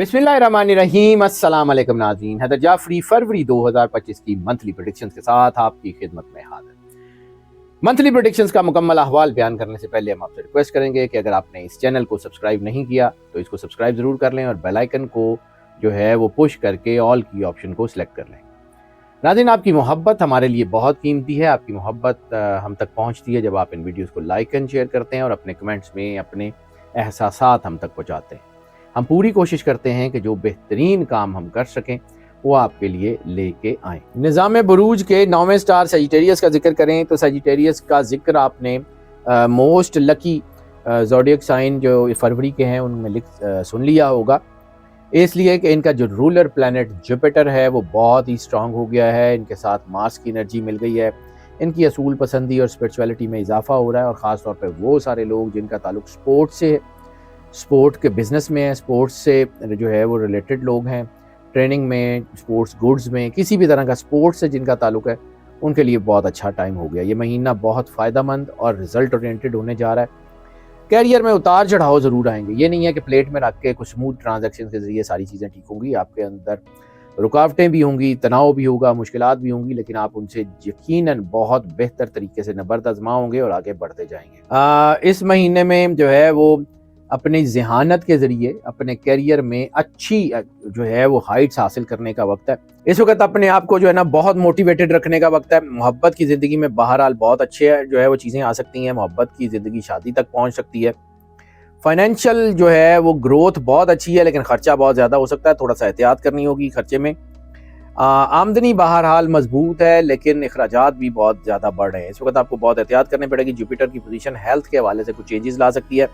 बिस्मिल्लाहिर्रहमानिर्रहीम। अस्सलाम वालेकुम नाज़रीन, हैदर जाफरी फरवरी 2025 की मंथली प्रेडिक्शंस के साथ आपकी खिदमत में हाजिर। मंथली प्रेडिक्शंस का मुकम्मल अहवाल बयान करने से पहले हम आपसे रिक्वेस्ट करेंगे कि अगर आपने इस चैनल को सब्सक्राइब नहीं किया तो इसको सब्सक्राइब जरूर कर लें और बेल आइकन को जो है वो पुश करके ऑल की ऑप्शन को सिलेक्ट कर लें। नाज़रीन, आपकी मोहब्बत हमारे लिए बहुत कीमती है। आपकी मोहब्बत हम तक पहुँचती है जब आप इन वीडियोज़ को लाइक एंड शेयर करते हैं और अपने कमेंट्स में अपने एहसासात हम तक पहुँचाते हैं। हम पूरी कोशिश करते हैं कि जो बेहतरीन काम हम कर सकें वो आपके लिए लेके आएँ। निज़ाम बुरूज के 9वें स्टार सजिटेरियस का जिक्र करें तो सजिटेरियस का जिक्र आपने मोस्ट लकी ज़ोडिएक साइन जो फरवरी के हैं उनमें सुन लिया होगा, इसलिए कि इनका जो रूलर प्लैनेट जुपिटर है वो बहुत ही स्ट्रांग हो गया है। इनके साथ मार्स की एनर्जी मिल गई है। इनकी असूल पसंदी और स्पिरिचुअलिटी में इजाफा हो रहा है और ख़ास तौर पर वो सारे लोग जिनका ताल्लुक स्पोर्ट्स से है, स्पोर्ट के बिज़नेस में है, स्पोर्ट्स से जो है वो रिलेटेड लोग हैं, ट्रेनिंग में, स्पोर्ट्स गुड्स में, किसी भी तरह का स्पोर्ट्स से जिनका ताल्लुक है उनके लिए बहुत अच्छा टाइम हो गया। ये महीना बहुत फ़ायदेमंद और रिज़ल्ट ओरिएंटेड होने जा रहा है। कैरियर में उतार चढ़ाव ज़रूर आएंगे। ये नहीं है कि प्लेट में रख के कुछ स्मूथ ट्रांजैक्शन के ज़रिए सारी चीज़ें ठीक होंगी। आपके अंदर रुकावटें भी होंगी, तनाव भी होगा, मुश्किलात भी होंगी, लेकिन आप उनसे यकीनन बहुत बेहतर तरीके से नबर्द आजमाओगे और आगे बढ़ते जाएंगे। इस महीने में जो है वो अपनी ज़हानत के ज़रिए अपने कैरियर में अच्छी जो है वो हाइट्स हासिल करने का वक्त है। इस वक्त अपने आप को जो है ना बहुत मोटिवेटेड रखने का वक्त है। मोहब्बत की ज़िंदगी में बहरहाल बहुत अच्छे जो है वो चीज़ें आ सकती हैं। मोहब्बत की ज़िंदगी शादी तक पहुंच सकती है। फाइनेंशियल जो है वो ग्रोथ बहुत अच्छी है, लेकिन खर्चा बहुत ज़्यादा हो सकता है। थोड़ा सा एहतियात करनी होगी खर्चे में। आमदनी बहरहाल मजबूत है, लेकिन अखराजात भी बहुत ज़्यादा बढ़ रहे हैं। इस वक्त आपको बहुत एहतियात करनी पड़ेगी। जुपिटर की पोजीशन हेल्थ के हवाले से कुछ चेंजेस ला सकती है।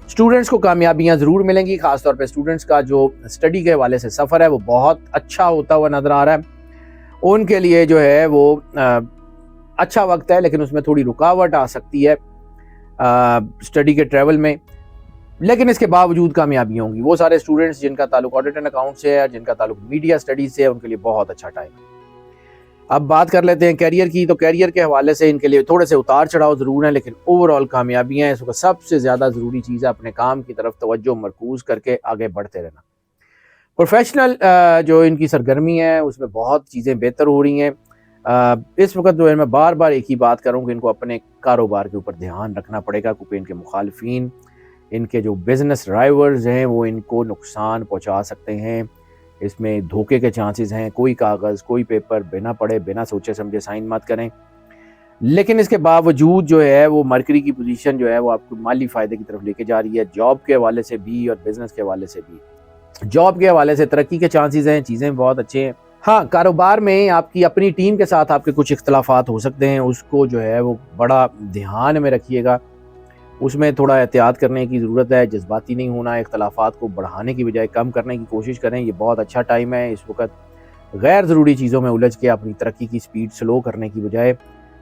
स्टूडेंट्स को कामयाबियां ज़रूर मिलेंगी। खासतौर पे स्टूडेंट्स का जो स्टडी के हवाले से सफ़र है वो बहुत अच्छा होता हुआ नज़र आ रहा है। उनके लिए जो है वो अच्छा वक्त है, लेकिन उसमें थोड़ी रुकावट आ सकती है स्टडी के ट्रैवल में, लेकिन इसके बावजूद कामयाबियाँ होंगी। वो सारे स्टूडेंट्स जिनका ताल्लुक ऑडिट एंड अकाउंट से है, जिनका ताल्लुक मीडिया स्टडीज़ से है, उनके लिए बहुत अच्छा टाइम है। अब बात कर लेते हैं कैरियर की। तो कैरियर के हवाले से इनके लिए थोड़े से उतार चढ़ाव ज़रूर हैं, लेकिन ओवरऑल कामयाबियाँ हैं। इसका सबसे ज़्यादा ज़रूरी चीज़ है अपने काम की तरफ तवज्जो मरकूज़ करके आगे बढ़ते रहना। प्रोफेशनल जो इनकी सरगर्मी है उसमें बहुत चीज़ें बेहतर हो रही हैं। इस वक्त जो है मैं बार बार एक ही बात करूँ कि इनको अपने कारोबार के ऊपर ध्यान रखना पड़ेगा, क्योंकि इनके मुखालफिन, इनके जो बिज़नेस राइवल्स हैं वो इनको नुकसान पहुँचा सकते हैं। इसमें धोखे के चांसेस हैं। कोई कागज़, कोई पेपर बिना पढ़े, बिना सोचे समझे साइन मत करें। लेकिन इसके बावजूद जो है वो मरकरी की पोजीशन जो है वो आपको माली फ़ायदे की तरफ लेके जा रही है, जॉब के हवाले से भी और बिज़नेस के हवाले से भी। जॉब के हवाले से तरक्की के चांसेस हैं, चीज़ें बहुत अच्छे हैं। हाँ, कारोबार में आपकी अपनी टीम के साथ आपके कुछ इख्तलाफात हो सकते हैं, उसको जो है वो बड़ा ध्यान में रखिएगा। उसमें थोड़ा एहतियात करने की ज़रूरत है। जज्बाती नहीं होना, इख्तलाफात को बढ़ाने की बजाय कम करने की कोशिश करें। ये बहुत अच्छा टाइम है। इस वक्त गैर ज़रूरी चीज़ों में उलझ के अपनी तरक्की की स्पीड स्लो करने की बजाय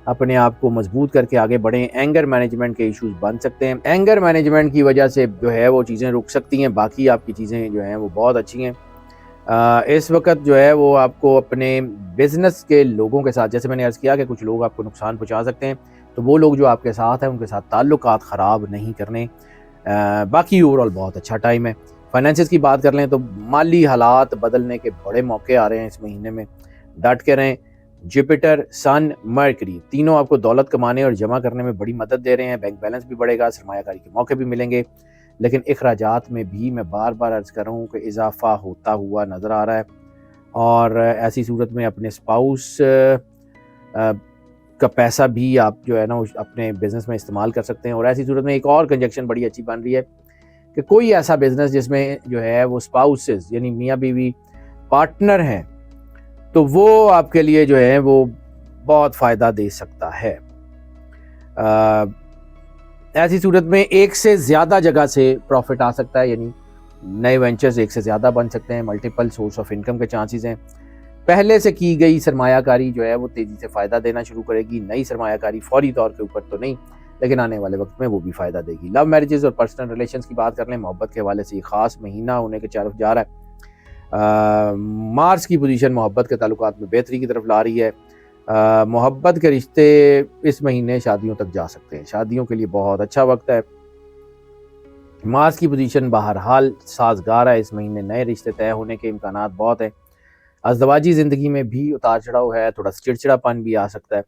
अपने आप को मजबूत करके आगे बढ़ें। एंगर मैनेजमेंट के इश्यूज बन सकते हैं। एंगर मैनेजमेंट की वजह से जो है वो चीज़ें रुक सकती हैं। बाकी आपकी चीज़ें जो हैं वो बहुत अच्छी हैं। इस वक्त जो है वो आपको अपने बिज़नेस के लोगों के साथ, जैसे मैंने अर्ज़ किया कि कुछ लोग आपको नुकसान पहुँचा सकते हैं, तो वो लोग जो आपके साथ हैं उनके साथ ताल्लुकात ख़राब नहीं करने। बाकी ओवरऑल बहुत अच्छा टाइम है। फाइनेंसिस की बात कर लें तो माली हालात बदलने के बड़े मौके आ रहे हैं इस महीने में। डट के रहें। जुपिटर, सन, मरकरी तीनों आपको दौलत कमाने और जमा करने में बड़ी मदद दे रहे हैं। बैंक बैलेंस भी बढ़ेगा, सरमायाकारी के मौके भी मिलेंगे, लेकिन अखराजात में भी मैं बार बार अर्ज़ कर रहा हूँ कि इजाफा होता हुआ नज़र आ रहा है। और ऐसी सूरत में अपने स्पाउस का पैसा भी आप जो है ना अपने बिज़नेस में इस्तेमाल कर सकते हैं। और ऐसी सूरत में एक और कंजक्शन बड़ी अच्छी बन रही है कि कोई ऐसा बिज़नेस जिसमें जो है वो स्पाउसेस यानी मियाँ बीवी पार्टनर हैं, तो वो आपके लिए जो है वो बहुत फ़ायदा दे सकता है। ऐसी सूरत में एक से ज़्यादा जगह से प्रॉफिट आ सकता है, यानी नए वेंचर्स एक से ज़्यादा बन सकते हैं। मल्टीपल सोर्स ऑफ इनकम के चांसेस हैं। पहले से की गई सरमायाकारी जो है वो तेज़ी से फ़ायदा देना शुरू करेगी। नई सरमायाकारी फौरी तौर के ऊपर तो नहीं, लेकिन आने वाले वक्त में वो भी फ़ायदा देगी। लव मैरिजेस और पर्सनल रिलेशंस की बात कर लें, मोहब्बत के हवाले से ये ख़ास महीना होने के तरफ जा रहा है। मार्स की पोजीशन मोहब्बत के ताल्लुकात में बेहतरी की तरफ ला रही है। मोहब्बत के रिश्ते इस महीने शादियों तक जा सकते हैं। शादियों के लिए बहुत अच्छा वक्त है। मार्स की पोजीशन बहरहाल साजगार है, इस महीने नए रिश्ते तय होने के इम्कानात बहुत हैं। अज़दवाजी ज़िंदगी में भी उतार चढ़ाव है, थोड़ा चिड़चिड़ापन भी आ सकता है,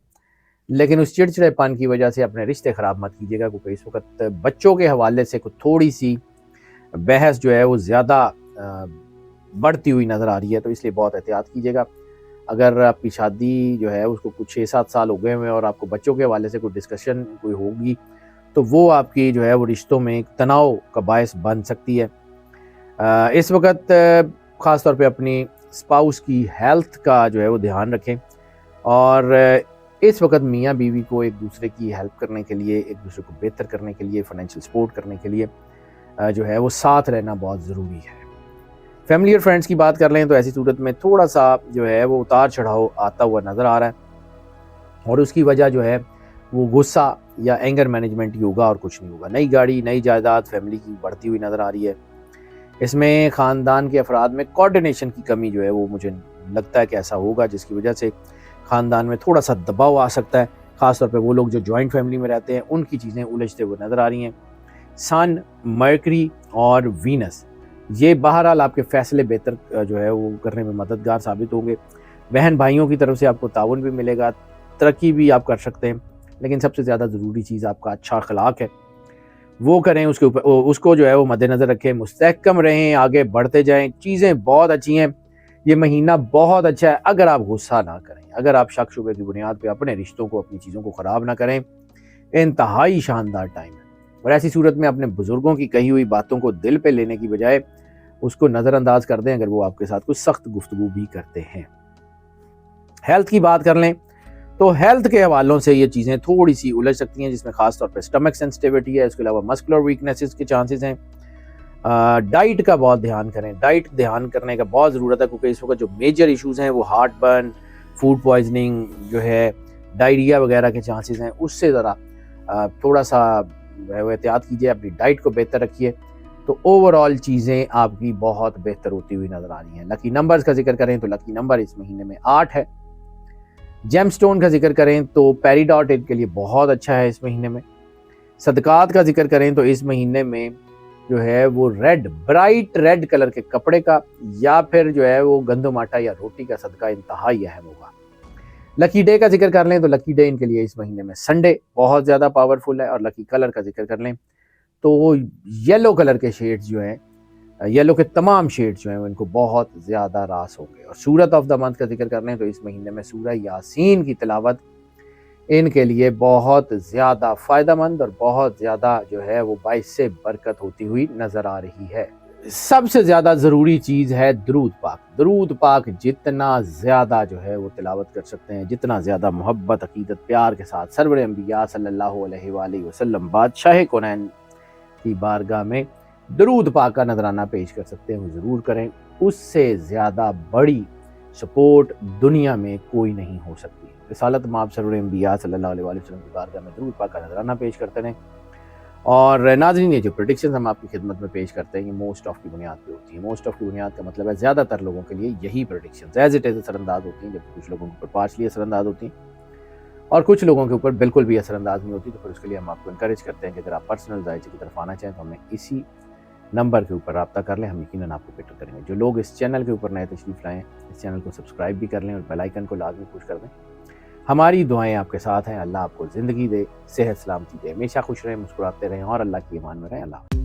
लेकिन उस चिड़चिड़ेपन की वजह से अपने रिश्ते ख़राब मत कीजिएगा, क्योंकि इस वक्त बच्चों के हवाले से कुछ थोड़ी सी बहस जो है वो ज़्यादा बढ़ती हुई नज़र आ रही है, तो इसलिए बहुत एहतियात कीजिएगा। अगर आपकी शादी जो है उसको कुछ 6-7 साल हो गए हुए और आपको बच्चों के हवाले से कोई डिस्कशन कोई होगी, तो वो आपकी जो है वो रिश्तों में एक तनाव का बायस बन सकती है। इस वक्त ख़ास तौर पे अपनी स्पाउस की हेल्थ का जो है वो ध्यान रखें, और इस वक्त मियाँ बीवी को एक दूसरे की हेल्प करने के लिए, एक दूसरे को बेहतर करने के लिए, फाइनेंशियल सपोर्ट करने के लिए जो है वो साथ रहना बहुत ज़रूरी है। फैमिली और फ्रेंड्स की बात कर लें तो ऐसी सूरत में थोड़ा सा जो है वो उतार चढ़ाव आता हुआ नज़र आ रहा है, और उसकी वजह जो है वो गुस्सा या एंगर मैनेजमेंट ही होगा और कुछ नहीं होगा। नई गाड़ी, नई जायदाद फैमिली की बढ़ती हुई नज़र आ रही है। इसमें ख़ानदान के अफराद में कोऑर्डिनेशन की कमी जो है वो मुझे लगता है कि ऐसा होगा, जिसकी वजह से ख़ानदान में थोड़ा सा दबाव आ सकता है। ख़ासतौर पे वो लोग जो जॉइंट फैमिली में रहते हैं उनकी चीज़ें उलझते हुए नज़र आ रही हैं। सन, मर्करी और वीनस ये बहरहाल आपके फ़ैसले बेहतर जो है वो करने में मददगार साबित होंगे। बहन भाइयों की तरफ से आपको ताउन भी मिलेगा, तरक्की भी आप कर सकते हैं, लेकिन सबसे ज़्यादा ज़रूरी चीज़ आपका अच्छा अखलाक है, वो करें, उसके ऊपर उसको जो है वो मद्देनज़र रखें, मुस्तहकम रहें, आगे बढ़ते जाएँ। चीज़ें बहुत अच्छी हैं, ये महीना बहुत अच्छा है अगर आप गुस्सा ना करें, अगर आप शक शुबे की बुनियाद पे अपने रिश्तों को, अपनी चीज़ों को ख़राब ना करें। इंतहाई शानदार टाइम है, और ऐसी सूरत में अपने बुज़ुर्गों की कही हुई बातों को दिल पे लेने की बजाय उसको नज़रअंदाज कर दें, अगर वो आपके साथ कुछ सख्त गुफ्तगू भी करते हैं। हेल्थ की बात कर लें तो हेल्थ के हवालों से ये चीज़ें थोड़ी सी उलझ सकती हैं, जिसमें खास तौर पे स्टमक सेंसिटिविटी है, इसके अलावा मस्कुलर वीकनेसेस के चांसेस हैं। डाइट का बहुत ध्यान करें, डाइट ध्यान करने का बहुत ज़रूरत है, क्योंकि इस वक्त जो मेजर इश्यूज़ हैं वो हार्ट बर्न, फूड पॉइजनिंग जो है, डायरिया वगैरह के चांसेस हैं, उससे ज़रा थोड़ा सा एहतियात कीजिए, अपनी डाइट को बेहतर रखिए, तो ओवरऑल चीज़ें आपकी बहुत बेहतर होती हुई नज़र आ रही हैं। लकी नंबर्स का जिक्र करें तो लकी नंबर इस महीने में 8 है। जेमस्टोन का जिक्र करें तो पेरिडॉट इनके लिए बहुत अच्छा है इस महीने में। सदकात का जिक्र करें तो इस महीने में जो है वो रेड, ब्राइट रेड कलर के कपड़े का या फिर जो है वो गंदम आटा या रोटी का सदका इंतहाई अहम होगा। लकी डे का जिक्र कर लें तो लकी डे इनके लिए इस महीने में संडे बहुत ज़्यादा पावरफुल है, और लकी कलर का जिक्र कर लें तो वो येलो कलर के शेड्स जो हैं, येलो के तमाम शेड्स जो हैं इनको बहुत ज़्यादा रास होंगे। और सूरत ऑफ द मंथ का जिक्र कर लें तो इस महीने में सूरह यासीन की तिलावत इनके लिए बहुत ज़्यादा फ़ायदेमंद और बहुत ज़्यादा जो है वो बाइस से बरकत होती हुई नज़र आ रही है। सबसे ज़्यादा ज़रूरी चीज़ है दरूद पाक। दरूद पाक जितना ज़्यादा जो है वो तिलावत कर सकते हैं, जितना ज़्यादा मोहब्बत, अकीदत, प्यार के साथ सरवर अंबिया सल्लल्लाहु अलैहि वसल्लम बादशाह कौनैन की बारगाह में दरूद पाक का नजराना पेश कर सकते हैं, वो ज़रूर करें। उससे ज़्यादा बड़ी सपोर्ट दुनिया में कोई नहीं हो सकती। रिसालत माब सरवर अंबिया सल्लल्लाहु अलैहि वसल्लम की बारगाह में दरूद पाक का नजराना पेश करते रहें। और नाज़रीन, ये जो प्रेडिक्शंस हम आपकी खिदमत में पेश करते हैं ये मोस्ट ऑफ की बुनियाद पे होती है। मोस्ट ऑफ की बुनियाद का मतलब है ज़्यादातर लोगों के लिए यही प्रेडिक्शंस एज इट इज़ असरअंदाज होती हैं, जबकि कुछ लोगों के ऊपर पार्शली असरअंदाज होती हैं और कुछ लोगों के ऊपर बिल्कुल भी असरअंदाज नहीं होती। तो फिर उसके लिए हम आपको इंकरेज करते हैं कि अगर आप पर्सनल जायजे की तरफ आना चाहें तो हमें इसी नंबर के ऊपर रब्ता कर लें, हम यकीनन आपको बेटर करेंगे। जो लोग इस चैनल के ऊपर नए तशरीफ़ लाएँ, इस चैनल को सब्सक्राइब भी कर लें और बेल आइकन को लाजमी पुश कर दें। हमारी दुआएं आपके साथ हैं। अल्लाह आपको ज़िंदगी दे, सेहत सलामती दे, हमेशा खुश रहें, मुस्कुराते रहें और अल्लाह की ईमान में रहें। अल्लाह।